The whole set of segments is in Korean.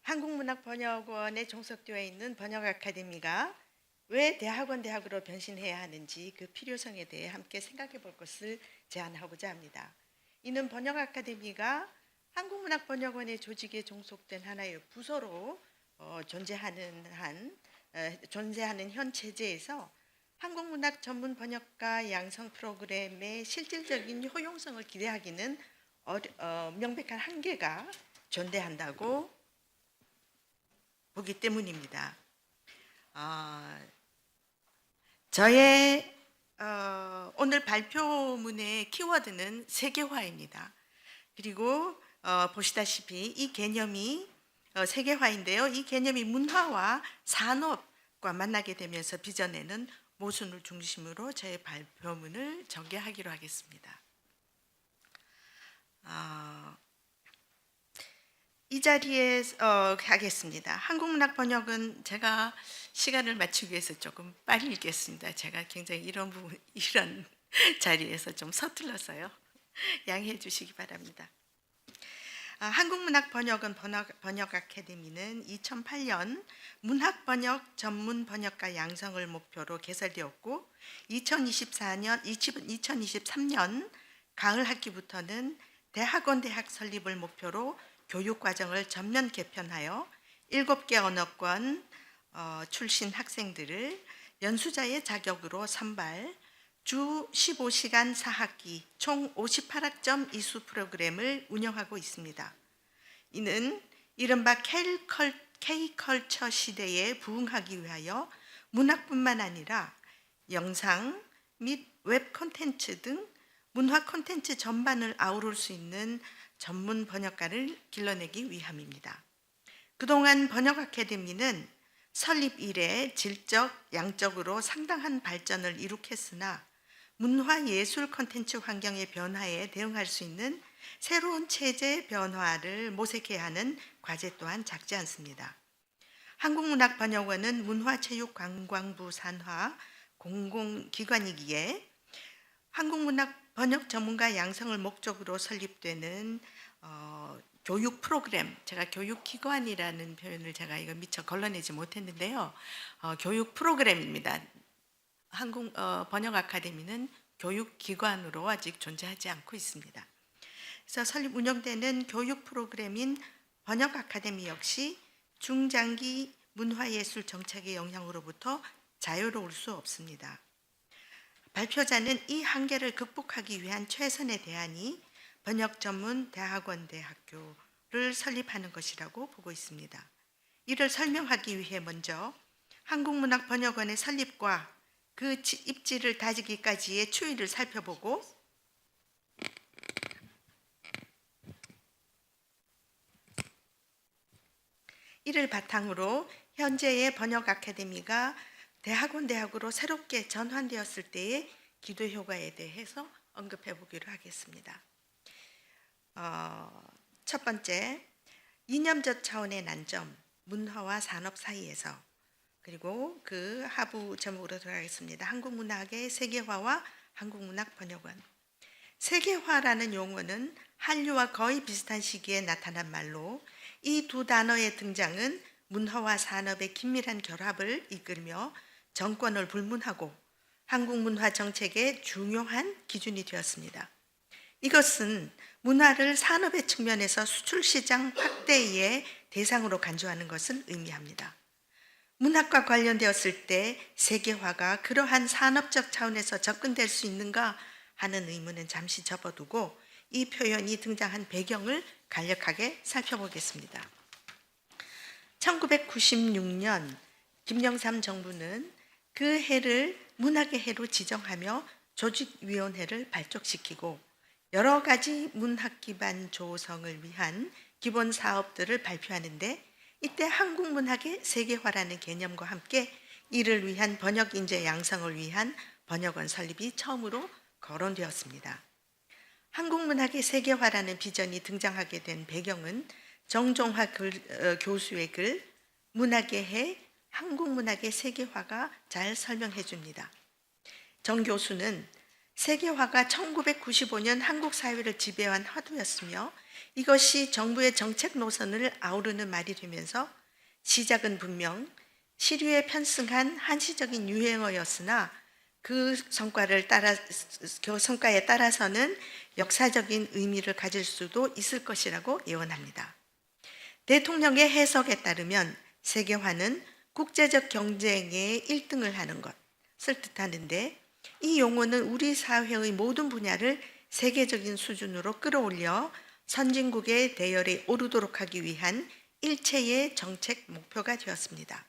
한국문학번역원에 종속되어 있는 번역 아카데미가 왜 대학으로 변신해야 하는지 그 필요성에 대해 함께 생각해 볼 것을 제안하고자 합니다. 이는 번역 아카데미가 한국문학번역원의 조직에 종속된 하나의 부서로 존재하는 현 체제에서 한국문학 전문 번역가 양성 프로그램의 실질적인 효용성을 기대하기는 명백한 한계가 존재한다고 보기 때문입니다. 저의 오늘 발표문의 키워드는 세계화입니다. 그리고 보시다시피 이 개념이 세계화인데요. 이 개념이 문화와 산업과 만나게 되면서 빚어내는 모순을 중심으로 저의 발표문을 전개하기로 하겠습니다. 이 자리에 하겠습니다. 한국문학번역은 제가 시간을 맞추기 위해서 조금 빨리 읽겠습니다. 제가 굉장히 이런 자리에서 좀 서툴러서요. 양해해 주시기 바랍니다. 한국문학번역은 번역 아카데미는 2008년 문학번역 전문 번역가 양성을 목표로 개설되었고 2023년 가을 학기부터는 대학 설립을 목표로 교육과정을 전면 개편하여 7개 언어권 출신 학생들을 연수자의 자격으로 선발, 주 15시간 4학기 총 58학점 이수 프로그램을 운영하고 있습니다. 이는 이른바 K컬처 시대에 부응하기 위하여 문학뿐만 아니라 영상 및 웹 콘텐츠 등 문화 콘텐츠 전반을 아우를 수 있는 전문 번역가를 길러내기 위함입니다. 그동안 번역 아카데미는 설립 이래 질적, 양적으로 상당한 발전을 이룩했으나 문화예술 콘텐츠 환경의 변화에 대응할 수 있는 새로운 체제 변화를 모색해야 하는 과제 또한 작지 않습니다. 한국문학번역원은 문화체육관광부 산하 공공기관이기에 한국문학 번역 전문가 양성을 목적으로 설립되는 교육 프로그램, 제가 교육기관이라는 표현을 제가 이거 미처 걸러내지 못했는데요. 교육 프로그램입니다. 한국 번역 아카데미는 교육기관으로 아직 존재하지 않고 있습니다. 그래서 설립 운영되는 교육 프로그램인 번역 아카데미 역시 중장기 문화예술 정책의 영향으로부터 자유로울 수 없습니다. 발표자는 이 한계를 극복하기 위한 최선의 대안이 번역 전문 대학원대학교를 설립하는 것이라고 보고 있습니다. 이를 설명하기 위해 먼저 한국문학번역원의 설립과 그 입지를 다지기까지의 추이를 살펴보고 이를 바탕으로 현재의 번역 아카데미가 대학으로 새롭게 전환되었을 때의 기도 효과에 대해서 언급해 보기로 하겠습니다. 첫 번째, 이념적 차원의 난점, 문화와 산업 사이에서, 그리고 그 하부 제목으로 들어가겠습니다. 한국문학의 세계화와 한국문학 번역원. 세계화라는 용어는 한류와 거의 비슷한 시기에 나타난 말로 이 두 단어의 등장은 문화와 산업의 긴밀한 결합을 이끌며 정권을 불문하고 한국 문화 정책의 중요한 기준이 되었습니다. 이것은 문화를 산업의 측면에서 수출 시장 확대의 대상으로 간주하는 것을 의미합니다. 문학과 관련되었을 때 세계화가 그러한 산업적 차원에서 접근될 수 있는가 하는 의문은 잠시 접어두고 이 표현이 등장한 배경을 간략하게 살펴보겠습니다. 1996년 김영삼 정부는 그 해를 문학의 해로 지정하며 조직위원회를 발족시키고 여러 가지 문학 기반 조성을 위한 기본 사업들을 발표하는데 이때 한국 문학의 세계화라는 개념과 함께 이를 위한 번역 인재 양성을 위한 번역원 설립이 처음으로 거론되었습니다. 한국 문학의 세계화라는 비전이 등장하게 된 배경은 정종화 교수의 글 문학의 해 한국 문학의 세계화가 잘 설명해 줍니다. 정 교수는 세계화가 1995년 한국 사회를 지배한 화두였으며 이것이 정부의 정책 노선을 아우르는 말이 되면서 시작은 분명 시류에 편승한 한시적인 유행어였으나 그 성과에 따라서는 역사적인 의미를 가질 수도 있을 것이라고 예언합니다. 대통령의 해석에 따르면 세계화는 국제적 경쟁에 1등을 하는 것을 뜻하는데, 이 용어는 우리 사회의 모든 분야를 세계적인 수준으로 끌어올려 선진국의 대열에 오르도록 하기 위한 일체의 정책 목표가 되었습니다.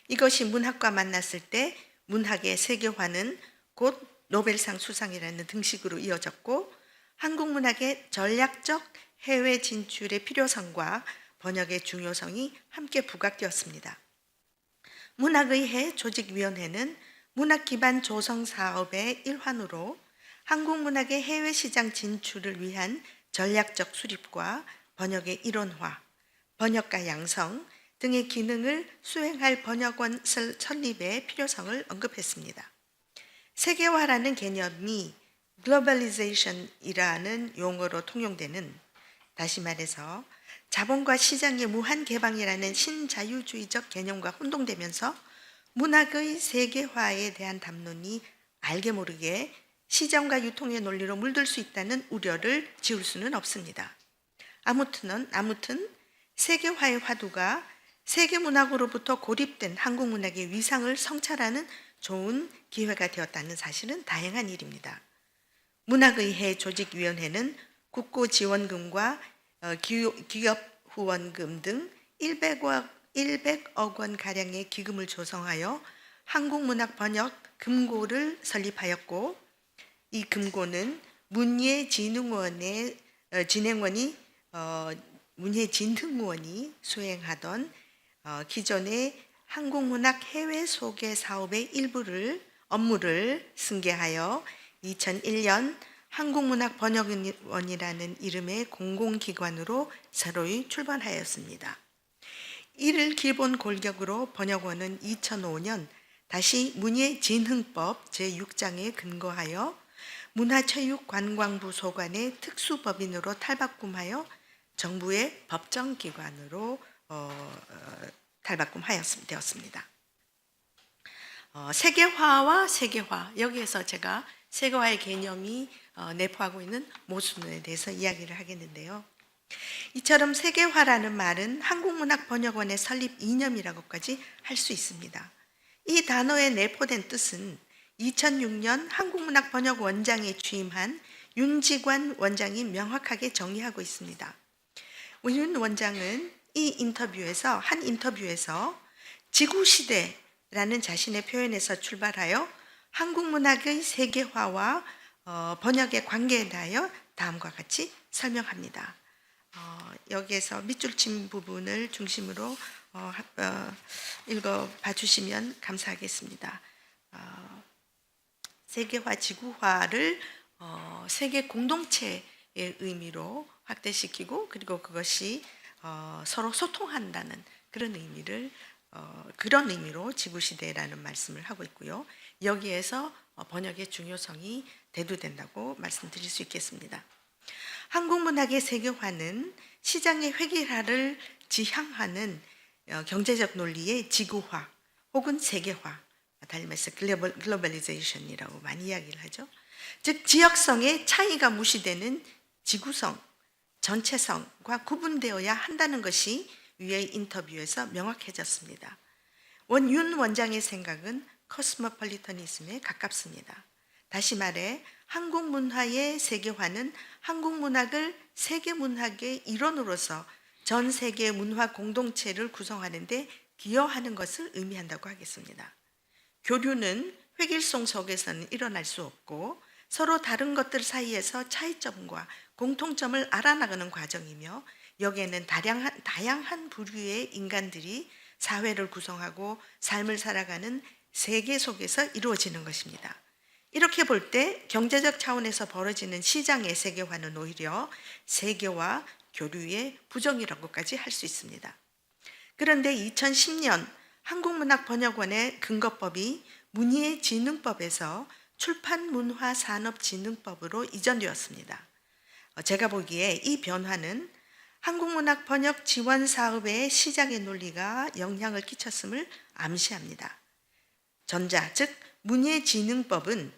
이것이 문학과 만났을 때 문학의 세계화는 곧 노벨상 수상이라는 등식으로 이어졌고, 한국 문학의 전략적 해외 진출의 필요성과 번역의 중요성이 함께 부각되었습니다. 문학의회 조직위원회는 문학 기반 조성 사업의 일환으로 한국 문학의 해외 시장 진출을 위한 전략적 수립과 번역의 이론화, 번역가 양성 등의 기능을 수행할 번역원 설립의 필요성을 언급했습니다. 세계화라는 개념이 글로벌리제이션이라는 용어로 통용되는, 다시 말해서 자본과 시장의 무한 개방이라는 신자유주의적 개념과 혼동되면서 문학의 세계화에 대한 담론이 알게 모르게 시장과 유통의 논리로 물들 수 있다는 우려를 지울 수는 없습니다. 아무튼 세계화의 화두가 세계 문학으로부터 고립된 한국 문학의 위상을 성찰하는 좋은 기회가 되었다는 사실은 다행한 일입니다. 문학의회 조직위원회는 국고지원금과 기업 후원금 등 100억 원 가량의 기금을 조성하여 한국문학 번역 금고를 설립하였고, 이 금고는 문예진흥원이 수행하던 기존의 한국문학 해외 소개 사업의 업무를 승계하여 2001년 한국문학번역원이라는 이름의 공공기관으로 새로이 출범하였습니다. 이를 기본 골격으로 번역원은 2005년 다시 문예진흥법 제6장에 근거하여 문화체육관광부 소관의 특수법인으로 탈바꿈하여 정부의 법정기관으로 탈바꿈되었습니다. 세계화와 세계화, 여기에서 제가 세계화의 개념이 내포하고 있는 모순에 대해서 이야기를 하겠는데요. 이처럼 세계화라는 말은 한국문학번역원의 설립 이념이라고까지 할 수 있습니다. 이 단어에 내포된 뜻은 2006년 한국문학번역원장에 취임한 윤지관 원장이 명확하게 정의하고 있습니다. 윤 원장은 한 인터뷰에서 지구시대라는 자신의 표현에서 출발하여 한국문학의 세계화와 번역의 관계에 대하여 다음과 같이 설명합니다. 여기에서 밑줄 친 부분을 중심으로 읽어봐 주시면 감사하겠습니다. 세계화, 지구화를 세계 공동체의 의미로 확대시키고, 그리고 그것이 서로 소통한다는 그런 의미로 지구시대라는 말씀을 하고 있고요. 여기에서 번역의 중요성이 대두된다고 말씀드릴 수 있겠습니다. 한국문학의 세계화는 시장의 획일화를 지향하는 경제적 논리의 지구화 혹은 세계화, 달리 말해서 글로벌리제이션이라고 많이 이야기를 하죠. 즉 지역성의 차이가 무시되는 지구성, 전체성과 구분되어야 한다는 것이 위의 인터뷰에서 명확해졌습니다. 윤 원장의 생각은 코스모폴리터니즘에 가깝습니다. 다시 말해 한국 문화의 세계화는 한국 문학을 세계 문학의 일원으로서 전 세계 문화 공동체를 구성하는 데 기여하는 것을 의미한다고 하겠습니다. 교류는 획일성 속에서는 일어날 수 없고 서로 다른 것들 사이에서 차이점과 공통점을 알아나가는 과정이며, 여기에는 다양한 부류의 인간들이 사회를 구성하고 삶을 살아가는 세계 속에서 이루어지는 것입니다. 이렇게 볼 때 경제적 차원에서 벌어지는 시장의 세계화는 오히려 세계와 교류의 부정이라고까지 할 수 있습니다. 그런데 2010년 한국문학번역원의 근거법이 문예진흥법에서 출판문화산업진흥법으로 이전되었습니다. 제가 보기에 이 변화는 한국문학 번역 지원 사업의 시작의 논리가 영향을 끼쳤음을 암시합니다. 전자, 즉 문예진흥법은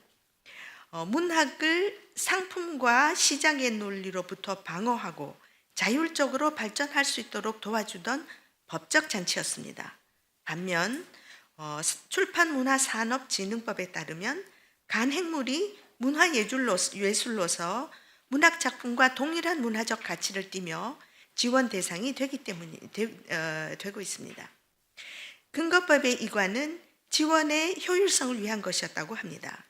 문학을 상품과 시장의 논리로부터 방어하고 자율적으로 발전할 수 있도록 도와주던 법적 장치였습니다. 반면 출판문화산업진흥법에 따르면 간행물이 문화예술로서 문학작품과 동일한 문화적 가치를 띠며 지원 대상이 되고 있습니다. 근거법의 이관은 지원의 효율성을 위한 것이었다고 합니다.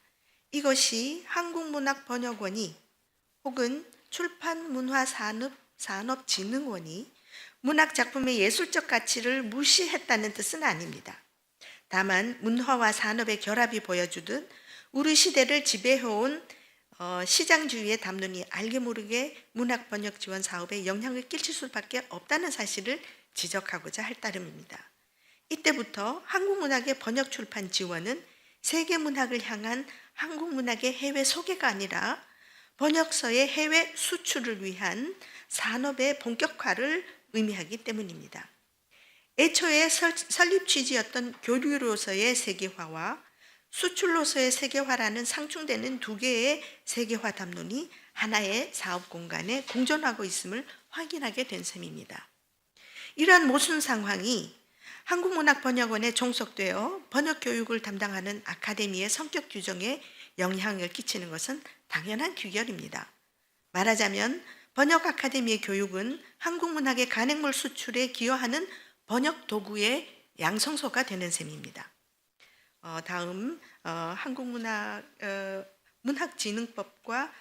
이것이 한국문학번역원이 혹은 출판문화산업진흥원이 문학작품의 예술적 가치를 무시했다는 뜻은 아닙니다. 다만 문화와 산업의 결합이 보여주듯 우리 시대를 지배해온 시장주의의 담론이 알게 모르게 문학번역 지원 사업에 영향을 끼칠 수밖에 없다는 사실을 지적하고자 할 따름입니다. 이때부터 한국문학의 번역 출판 지원은 세계문학을 향한 한국문학의 해외 소개가 아니라 번역서의 해외 수출을 위한 산업의 본격화를 의미하기 때문입니다. 애초에 설립 취지였던 교류로서의 세계화와 수출로서의 세계화라는 상충되는 두 개의 세계화 담론이 하나의 사업 공간에 공존하고 있음을 확인하게 된 셈입니다. 이러한 모순 상황이 한국문학번역원에 종속되어 번역교육을 담당하는 아카데미의 성격 규정에 영향을 끼치는 것은 당연한 규결입니다. 말하자면 번역 아카데미의 교육은 한국문학의 간행물 수출에 기여하는 번역 도구의 양성소가 되는 셈입니다. 다음 문학진흥법과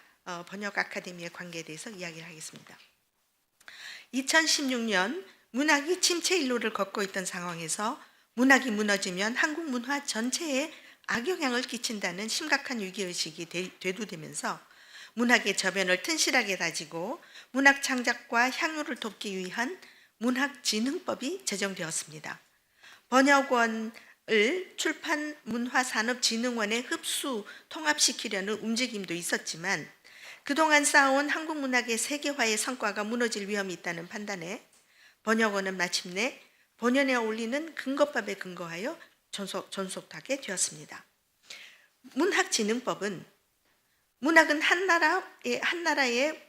번역 아카데미의 관계에 대해서 이야기를 하겠습니다. 2016년 문학이 침체 일로를 걷고 있던 상황에서 문학이 무너지면 한국 문화 전체에 악영향을 끼친다는 심각한 위기의식이 대두되면서 문학의 저변을 튼실하게 다지고 문학 창작과 향유를 돕기 위한 문학진흥법이 제정되었습니다. 번역원을 출판문화산업진흥원에 흡수 통합시키려는 움직임도 있었지만 그동안 쌓아온 한국문학의 세계화의 성과가 무너질 위험이 있다는 판단에 번역원은 마침내 본연에 어울리는 근거법에 근거하여 존속하게 되었습니다. 문학진흥법은 문학은 한 나라의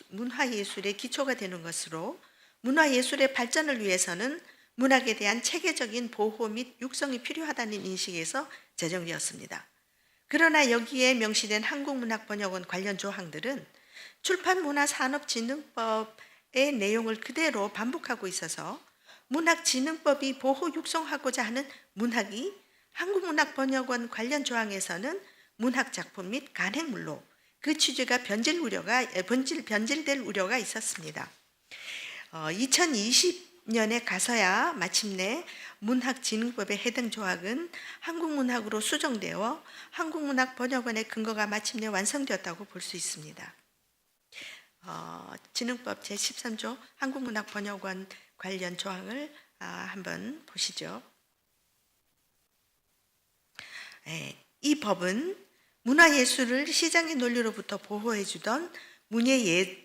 문화예술의 기초가 되는 것으로 문화예술의 발전을 위해서는 문학에 대한 체계적인 보호 및 육성이 필요하다는 인식에서 제정되었습니다. 그러나 여기에 명시된 한국문학번역원 관련 조항들은 출판문화산업진흥법의 내용을 그대로 반복하고 있어서 문학진흥법이 보호 육성하고자 하는 문학이 한국문학번역원 관련 조항에서는 문학작품 및 간행물로 그 취지가 변질될 우려가 있었습니다. 2020년에 가서야 마침내 문학진흥법의 해당 조항은 한국문학으로 수정되어 한국문학번역원의 근거가 마침내 완성되었다고 볼 수 있습니다. 진흥법 제13조 한국문학번역원 관련 조항을 한번 보시죠. 이 법은 문화예술을 시장의 논리로부터 보호해주던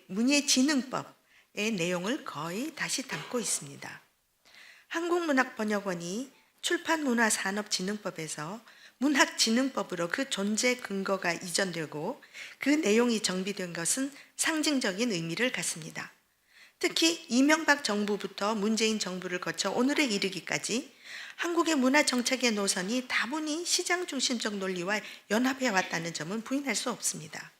문예진흥법의 내용을 거의 다시 담고 있습니다. 한국문학번역원이 출판문화산업진흥법에서 문학진흥법으로 그 존재 근거가 이전되고 그 내용이 정비된 것은 상징적인 의미를 갖습니다. 특히 이명박 정부부터 문재인 정부를 거쳐 오늘에 이르기까지 한국의 문화정책의 노선이 다분히 시장 중심적 논리와 연합해왔다는 점은 부인할 수 없습니다.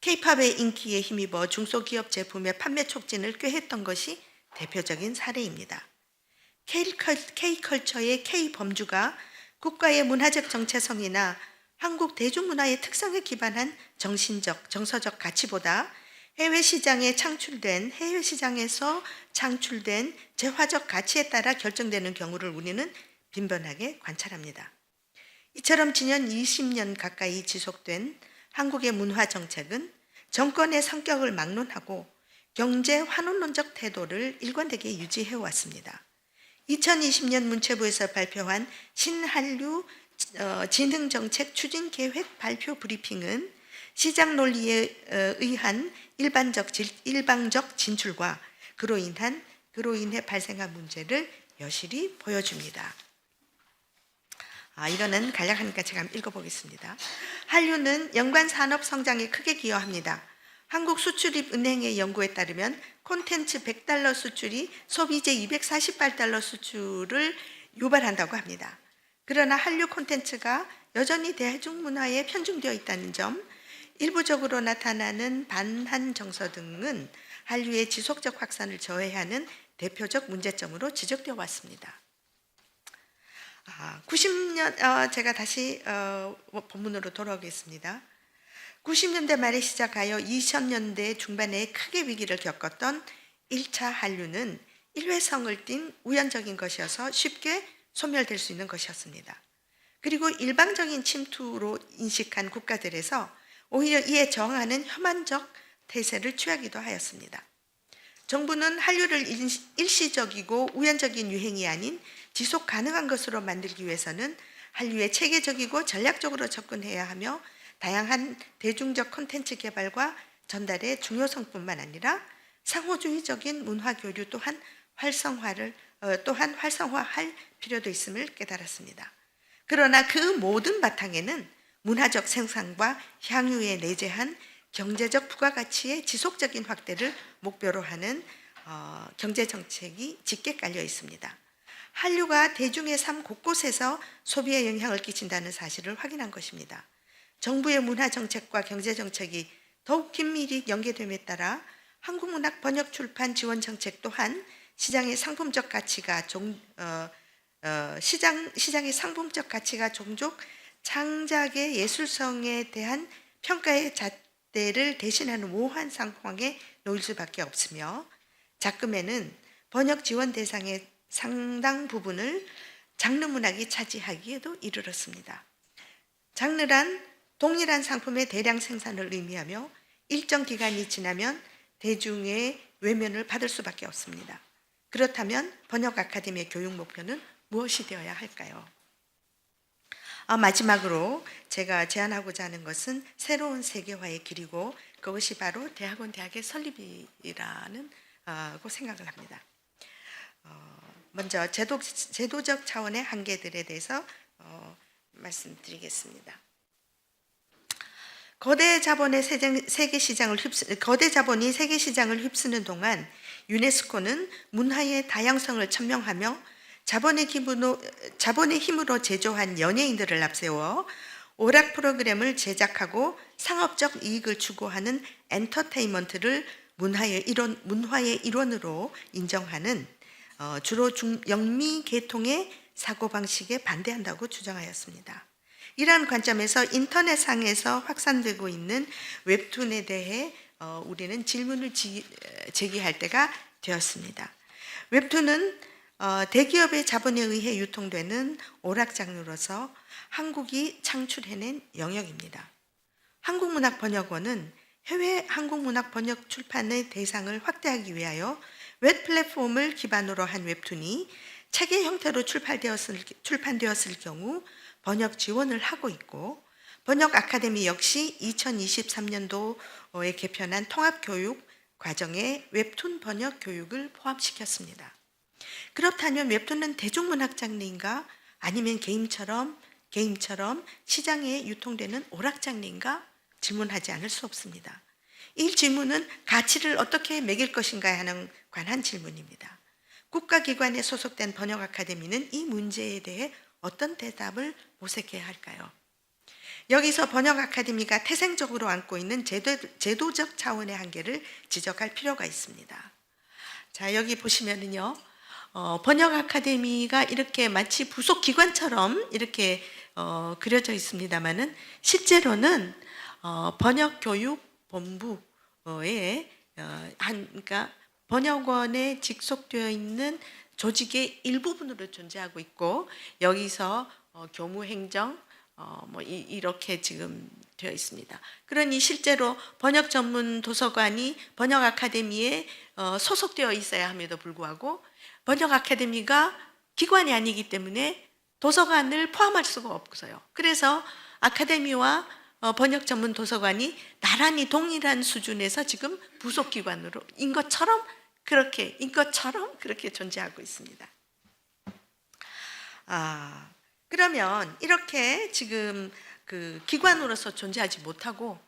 K-팝의 인기에 힘입어 중소기업 제품의 판매 촉진을 꾀했던 것이 대표적인 사례입니다. K-컬처의 K-범주가 국가의 문화적 정체성이나 한국 대중문화의 특성에 기반한 정신적, 정서적 가치보다 해외 시장에서 창출된 재화적 가치에 따라 결정되는 경우를 우리는 빈번하게 관찰합니다. 이처럼 지난 20년 가까이 지속된 한국의 문화 정책은 정권의 성격을 막론하고 경제 환원론적 태도를 일관되게 유지해 왔습니다. 2020년 문체부에서 발표한 신한류 진흥정책 추진계획 발표 브리핑은 시장 논리에 의한 일방적 진출과 그로 인해 발생한 문제를 여실히 보여줍니다. 이거는 간략하니까 제가 한번 읽어보겠습니다. 한류는 연관 산업 성장에 크게 기여합니다. 한국수출입은행의 연구에 따르면 콘텐츠 $100 수출이 소비재 $248 수출을 유발한다고 합니다. 그러나 한류 콘텐츠가 여전히 대중문화에 편중되어 있다는 점, 일부적으로 나타나는 반한 정서 등은 한류의 지속적 확산을 저해하는 대표적 문제점으로 지적되어 왔습니다. 90년 제가 다시 본문으로 돌아오겠습니다. 90년대 말에 시작하여 2000년대 중반에 크게 위기를 겪었던 1차 한류는 일회성을 띤 우연적인 것이어서 쉽게 소멸될 수 있는 것이었습니다. 그리고 일방적인 침투로 인식한 국가들에서 오히려 이에 저항하는 혐한적 태세를 취하기도 하였습니다. 정부는 한류를 일시적이고 우연적인 유행이 아닌 지속 가능한 것으로 만들기 위해서는 한류에 체계적이고 전략적으로 접근해야 하며 다양한 대중적 콘텐츠 개발과 전달의 중요성뿐만 아니라 상호주의적인 문화 교류 또한 활성화할 필요도 있음을 깨달았습니다. 그러나 그 모든 바탕에는 문화적 생산과 향유에 내재한 경제적 부가가치의 지속적인 확대를 목표로 하는 경제정책이 짙게 깔려 있습니다. 한류가 대중의 삶 곳곳에서 소비에 영향을 끼친다는 사실을 확인한 것입니다. 정부의 문화정책과 경제정책이 더욱 긴밀히 연계됨에 따라 한국문학 번역 출판 지원 정책 또한 시장의 상품적 가치가 종족 창작의 예술성에 대한 평가의 잣대를 대신하는 모호한 상황에 놓일 수밖에 없으며 작금에는 번역 지원 대상의 상당 부분을 장르 문학이 차지하기에도 이르렀습니다. 장르란 동일한 상품의 대량 생산을 의미하며 일정 기간이 지나면 대중의 외면을 받을 수밖에 없습니다. 그렇다면 번역 아카데미의 교육 목표는 무엇이 되어야 할까요? 마지막으로 제가 제안하고자 하는 것은 새로운 세계화의 길이고 그것이 바로 대학의 설립이라는 생각을 합니다. 먼저 제도적 차원의 한계들에 대해서 말씀드리겠습니다. 거대 자본이 세계 시장을 휩쓰는 동안 유네스코는 문화의 다양성을 천명하며 자본의 힘으로 제조한 연예인들을 앞세워 오락 프로그램을 제작하고 상업적 이익을 추구하는 엔터테인먼트를 문화의 일원으로 인정하는 주로 영미 계통의 사고방식에 반대한다고 주장하였습니다. 이러한 관점에서 인터넷상에서 확산되고 있는 웹툰에 대해 우리는 질문을 제기할 때가 되었습니다. 웹툰은 대기업의 자본에 의해 유통되는 오락 장르로서 한국이 창출해낸 영역입니다. 한국문학번역원은 해외 한국문학 번역 출판의 대상을 확대하기 위하여 웹 플랫폼을 기반으로 한 웹툰이 책의 형태로 출판되었을 경우 번역 지원을 하고 있고 번역 아카데미 역시 2023년도에 개편한 통합교육 과정에 웹툰 번역 교육을 포함시켰습니다. 그렇다면 웹툰은 대중문학 장르인가 아니면 게임처럼 시장에 유통되는 오락 장르인가 질문하지 않을 수 없습니다. 이 질문은 가치를 어떻게 매길 것인가에 관한 질문입니다. 국가기관에 소속된 번역 아카데미는 이 문제에 대해 어떤 대답을 모색해야 할까요? 여기서 번역 아카데미가 태생적으로 안고 있는 제도적 차원의 한계를 지적할 필요가 있습니다. 자, 여기 보시면은요, 번역 아카데미가 이렇게 마치 부속 기관처럼 이렇게 그려져 있습니다만은 실제로는 번역교육본부에 그러니까 번역원에 직속되어 있는 조직의 일부분으로 존재하고 있고 여기서 교무행정 이렇게 지금 되어 있습니다. 그러니 실제로 번역 전문 도서관이 번역 아카데미에 소속되어 있어야 함에도 불구하고 번역 아카데미가 기관이 아니기 때문에 도서관을 포함할 수가 없어요. 그래서 아카데미와 번역 전문 도서관이 나란히 동일한 수준에서 지금 부속기관으로 인 것처럼 그렇게 존재하고 있습니다. 그러면 이렇게 지금 그 기관으로서 존재하지 못하고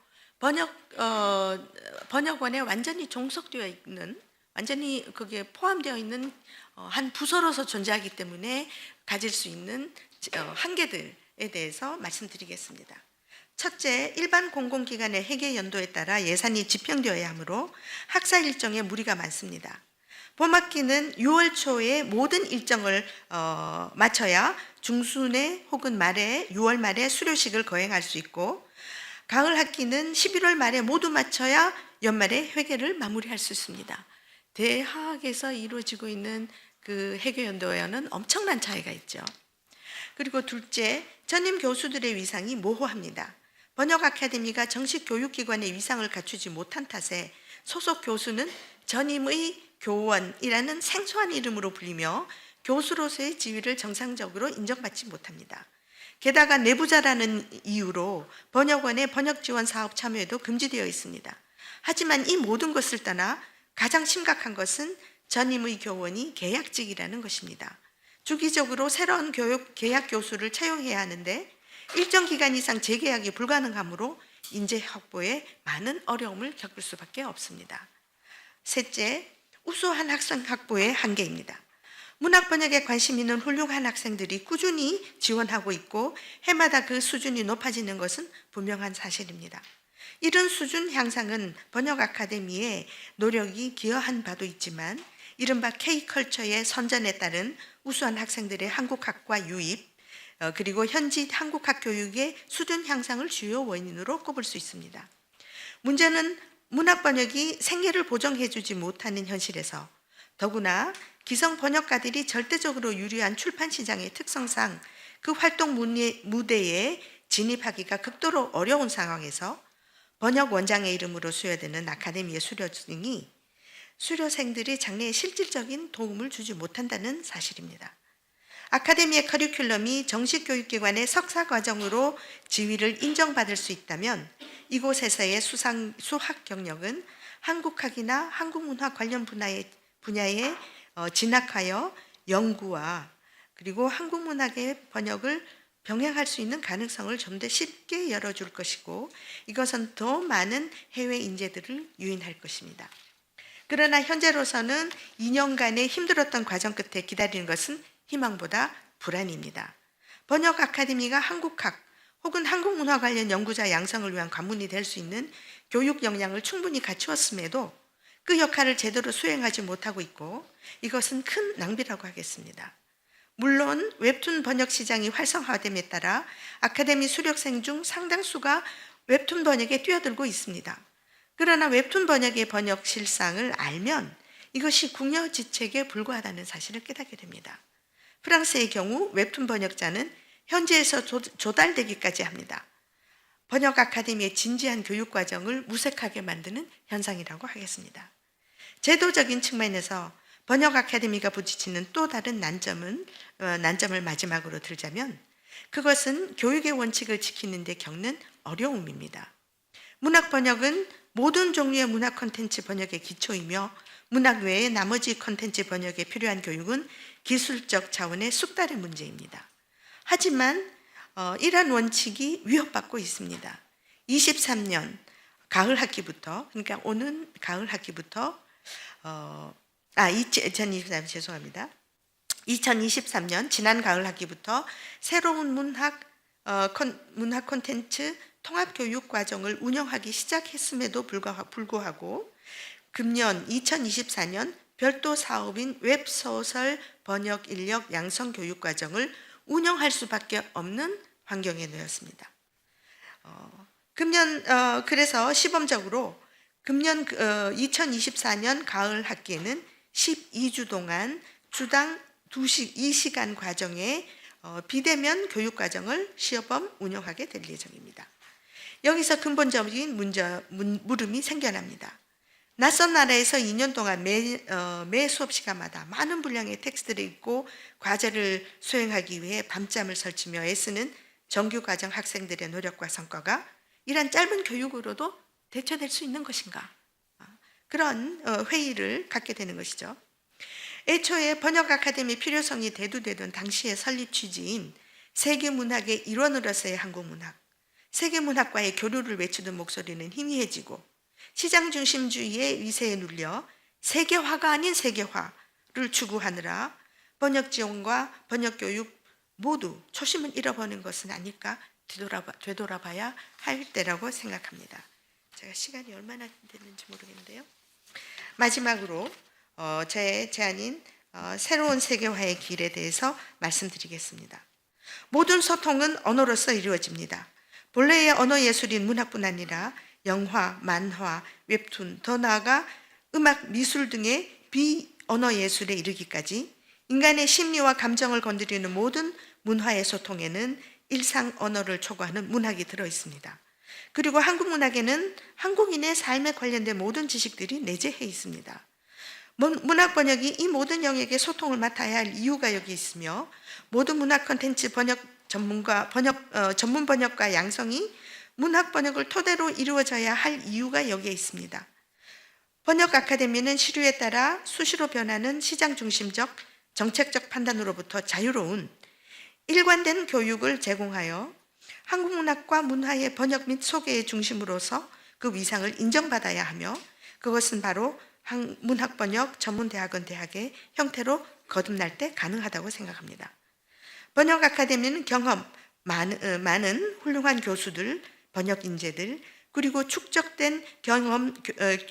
번역원에 완전히 종속되어 있는, 완전히 거기에 포함되어 있는 한 부서로서 존재하기 때문에 가질 수 있는 한계들에 대해서 말씀드리겠습니다. 첫째, 일반 공공기관의 회계 연도에 따라 예산이 집행되어야 하므로 학사 일정에 무리가 많습니다. 봄학기는 6월 초에 모든 일정을 마쳐야 중순에 혹은 말에 6월 말에 수료식을 거행할 수 있고, 가을 학기는 11월 말에 모두 마쳐야 연말에 회계를 마무리할 수 있습니다. 대학에서 이루어지고 있는 그 회계 연도와는 엄청난 차이가 있죠. 그리고 둘째, 전임 교수들의 위상이 모호합니다. 번역 아카데미가 정식 교육기관의 위상을 갖추지 못한 탓에 소속 교수는 전임의 교원이라는 생소한 이름으로 불리며 교수로서의 지위를 정상적으로 인정받지 못합니다. 게다가 내부자라는 이유로 번역원의 번역 지원 사업 참여에도 금지되어 있습니다. 하지만 이 모든 것을 떠나 가장 심각한 것은 전임의 교원이 계약직이라는 것입니다. 주기적으로 새로운 교육 계약 교수를 채용해야 하는데 일정 기간 이상 재계약이 불가능하므로 인재 확보에 많은 어려움을 겪을 수밖에 없습니다. 셋째, 우수한 학생 확보의 한계입니다. 문학 번역에 관심 있는 훌륭한 학생들이 꾸준히 지원하고 있고 해마다 그 수준이 높아지는 것은 분명한 사실입니다. 이런 수준 향상은 번역 아카데미의 노력이 기여한 바도 있지만 이른바 K컬처의 선전에 따른 우수한 학생들의 한국학과 유입, 그리고 현지 한국학 교육의 수준 향상을 주요 원인으로 꼽을 수 있습니다. 문제는 문학 번역이 생계를 보장해주지 못하는 현실에서 더구나 기성 번역가들이 절대적으로 유리한 출판 시장의 특성상 그 활동 무대에 진입하기가 극도로 어려운 상황에서 번역 원장의 이름으로 수여되는 아카데미의 수료증이 수료생들의 장래에 실질적인 도움을 주지 못한다는 사실입니다. 아카데미의 커리큘럼이 정식 교육기관의 석사 과정으로 지위를 인정받을 수 있다면 이곳에서의 수학 경력은 한국학이나 한국문화 관련 분야에 진학하여 연구와 그리고 한국문학의 번역을 병행할 수 있는 가능성을 좀 더 쉽게 열어줄 것이고 이것은 더 많은 해외 인재들을 유인할 것입니다. 그러나 현재로서는 2년간의 힘들었던 과정 끝에 기다리는 것은 희망보다 불안입니다. 번역 아카데미가 한국학 혹은 한국문화 관련 연구자 양성을 위한 관문이 될 수 있는 교육 역량을 충분히 갖추었음에도 그 역할을 제대로 수행하지 못하고 있고 이것은 큰 낭비라고 하겠습니다. 물론 웹툰 번역 시장이 활성화됨에 따라 아카데미 수료생 중 상당수가 웹툰 번역에 뛰어들고 있습니다. 그러나 웹툰 번역의 번역 실상을 알면 이것이 궁여지책에 불과하다는 사실을 깨닫게 됩니다. 프랑스의 경우 웹툰 번역자는 현지에서 조달되기까지 합니다. 번역 아카데미의 진지한 교육 과정을 무색하게 만드는 현상이라고 하겠습니다. 제도적인 측면에서 번역 아카데미가 부딪히는 또 다른 난점을 마지막으로 들자면 그것은 교육의 원칙을 지키는 데 겪는 어려움입니다. 문학 번역은 모든 종류의 문학 콘텐츠 번역의 기초이며 문학 외의 나머지 콘텐츠 번역에 필요한 교육은 기술적 차원의 숙달의 문제입니다. 하지만 이러한 원칙이 위협받고 있습니다. 23년 가을 학기부터, 그러니까 오는 가을 학기부터 2023년 지난 가을 학기부터 새로운 문학 콘텐츠 통합교육 과정을 운영하기 시작했음에도 불구하고 금년 2024년 별도 사업인 웹소설 번역 인력 양성 교육 과정을 운영할 수밖에 없는 환경에 놓였습니다. 그래서 시범적으로 금년 2024년 가을 학기에는 12주 동안 주당 2시간 과정의 비대면 교육 과정을 시범 운영하게 될 예정입니다. 여기서 근본적인 물음이 생겨납니다. 낯선 나라에서 2년 동안 매 수업 시간마다 많은 분량의 텍스트를 읽고 과제를 수행하기 위해 밤잠을 설치며 애쓰는 정규과정 학생들의 노력과 성과가 이런 짧은 교육으로도 대처될 수 있는 것인가? 그런 회의를 갖게 되는 것이죠. 애초에 번역 아카데미 필요성이 대두되던 당시의 설립 취지인 세계문학의 일원으로서의 한국문학, 세계문학과의 교류를 외치던 목소리는 희미해지고 시장 중심주의의 위세에 눌려 세계화가 아닌 세계화를 추구하느라 번역 지원과 번역 교육 모두 초심을 잃어버린 것은 아닐까 되돌아봐야 할 때라고 생각합니다. 제가 시간이 얼마나 됐는지 모르겠는데요. 마지막으로 제 제안인 새로운 세계화의 길에 대해서 말씀드리겠습니다. 모든 소통은 언어로서 이루어집니다. 본래의 언어 예술인 문학뿐 아니라 영화, 만화, 웹툰, 더 나아가 음악, 미술 등의 비언어 예술에 이르기까지 인간의 심리와 감정을 건드리는 모든 문화의 소통에는 일상 언어를 초과하는 문학이 들어 있습니다. 그리고 한국 문학에는 한국인의 삶에 관련된 모든 지식들이 내재해 있습니다. 문학 번역이 이 모든 영역의 소통을 맡아야 할 이유가 여기 있으며 모든 문학 콘텐츠 번역 전문가 전문 번역가 양성이 문학 번역을 토대로 이루어져야 할 이유가 여기에 있습니다. 번역 아카데미는 시류에 따라 수시로 변하는 시장 중심적 정책적 판단으로부터 자유로운 일관된 교육을 제공하여 한국 문학과 문화의 번역 및 소개의 중심으로서 그 위상을 인정받아야 하며 그것은 바로 문학 번역 전문대학원 대학의 형태로 거듭날 때 가능하다고 생각합니다. 번역 아카데미는 많은 훌륭한 교수들, 번역 인재들, 그리고 축적된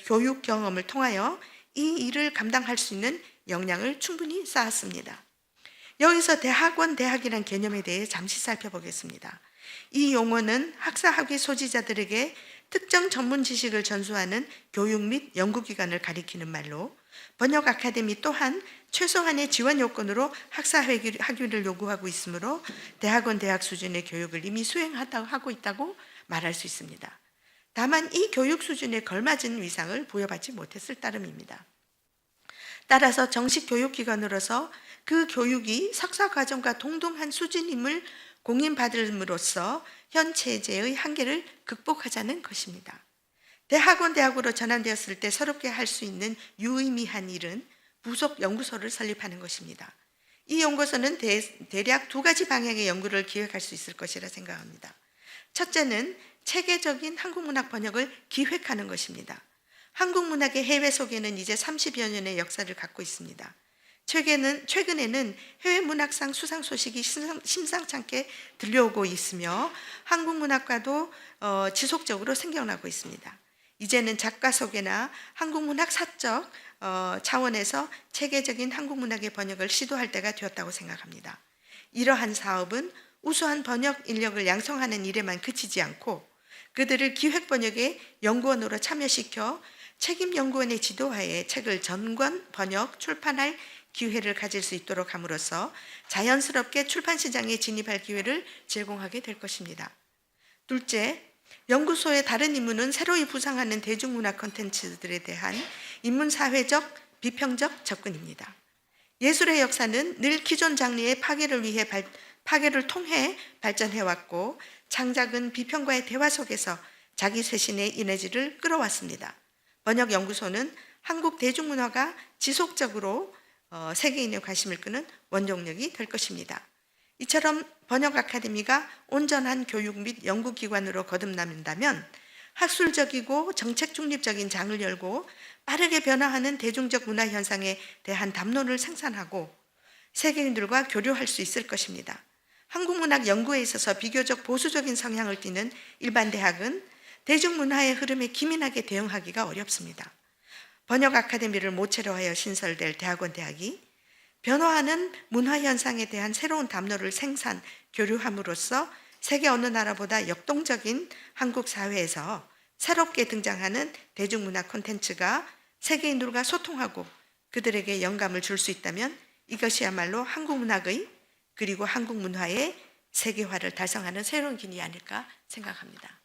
교육 경험을 통하여 이 일을 감당할 수 있는 역량을 충분히 쌓았습니다. 여기서 대학이란 개념에 대해 잠시 살펴보겠습니다. 이 용어는 학사학위 소지자들에게 특정 전문 지식을 전수하는 교육 및 연구기관을 가리키는 말로 번역 아카데미 또한 최소한의 지원 요건으로 학위를 요구하고 있으므로 대학원 대학 수준의 교육을 이미 수행하고 있다고 말할 수 있습니다. 다만 이 교육 수준에 걸맞은 위상을 부여받지 못했을 따름입니다. 따라서 정식 교육기관으로서 그 교육이 석사과정과 동등한 수준임을 공인받음으로써 현 체제의 한계를 극복하자는 것입니다. 대학으로 전환되었을 때 새롭게 할 수 있는 유의미한 일은 부속 연구소를 설립하는 것입니다. 이 연구소는 대략 두 가지 방향의 연구를 기획할 수 있을 것이라 생각합니다. 첫째는 체계적인 한국문학 번역을 기획하는 것입니다. 한국문학의 해외 소개는 이제 30여 년의 역사를 갖고 있습니다. 최근에는 해외 문학상 수상 소식이 심상찮게 들려오고 있으며 한국 문학과도 지속적으로 생겨나고 있습니다. 이제는 작가 소개나 한국 문학 사적 차원에서 체계적인 한국 문학의 번역을 시도할 때가 되었다고 생각합니다. 이러한 사업은 우수한 번역 인력을 양성하는 일에만 그치지 않고 그들을 기획 번역의 연구원으로 참여시켜 책임 연구원의 지도하에 책을 전권 번역 출판할 기회를 가질 수 있도록 함으로써 자연스럽게 출판 시장에 진입할 기회를 제공하게 될 것입니다. 둘째, 연구소의 다른 임무는 새로이 부상하는 대중문화 콘텐츠들에 대한 인문사회적, 비평적 접근입니다. 예술의 역사는 늘 기존 장르의 파괴를 통해 발전해왔고 창작은 비평과의 대화 속에서 자기 쇄신의 에너지를 끌어왔습니다. 번역연구소는 한국 대중문화가 지속적으로 세계인의 관심을 끄는 원동력이 될 것입니다. 이처럼 번역 아카데미가 온전한 교육 및 연구기관으로 거듭난다면 학술적이고 정책 중립적인 장을 열고 빠르게 변화하는 대중적 문화 현상에 대한 담론을 생산하고 세계인들과 교류할 수 있을 것입니다. 한국문학 연구에 있어서 비교적 보수적인 성향을 띠는 일반 대학은 대중문화의 흐름에 기민하게 대응하기가 어렵습니다. 번역 아카데미를 모체로 하여 신설될 대학원 대학이 변화하는 문화 현상에 대한 새로운 담론을 생산, 교류함으로써 세계 어느 나라보다 역동적인 한국 사회에서 새롭게 등장하는 대중문화 콘텐츠가 세계인들과 소통하고 그들에게 영감을 줄 수 있다면 이것이야말로 한국 문학의 그리고 한국 문화의 세계화를 달성하는 새로운 길이 아닐까 생각합니다.